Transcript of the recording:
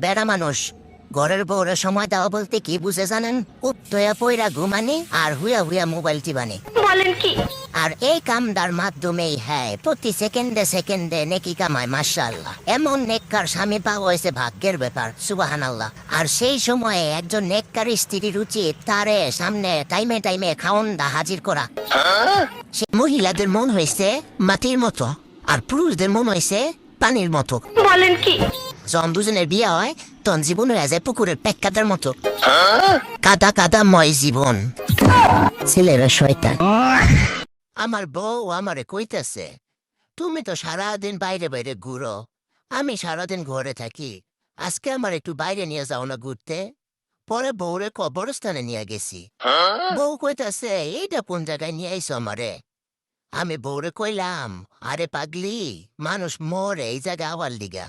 বেড়া মানুষ ঘরের বউরে সময় দেওয়া বলতে কি বুঝে জানেন? উত্তয়া পয়রা ঘুমানি আর হুয়া হুয়া মোবাইল টিপানি। বলেন কি? আর এই কামদার মাধ্যমেই হ্যাঁ প্রতি সেকেন্ডে সেকেন্ডে নেকি কামায় মাশাআল্লাহ। এমন নেককার স্বামী পাওয়া হয়েছে ভাগ্যের ব্যাপার, সুবহানাল্লাহ। আর সেই সময়ে একজন নেককার স্ত্রীর উচিত তারে সামনে টাইমে টাইমে খাওন দা হাজির করা। সে মহিলাদের মন হয়েছে মাটির মতো আর পুরুষদের মন হয়েছে পানির মতো। বলেন কি? যখন দুজনের বিয়ে হয় তখন জীবন হয়ে যায় পুকুরের পেক্কাদের মতো। কাদা কাদা ময় জীবন। ছেলেরা শয়তান। আমার বউ আমারে কইতেছে, তুমি তো সারাদিন বাইরে বাইরে ঘুরো, আমি সারাদিন ঘরে থাকি, আজকে আমার একটু বাইরে নিয়ে যাও না ঘুরতে। পরে বউরে কবরস্থানে নিয়ে গেছি। বউ কইতাছে, এইটা কোন জায়গায় নিয়ে আইসো আমারে? আমি বউরে কইলাম, আরে পাগলি, মানুষ মরে এই জায়গা আওয়ার লিগা।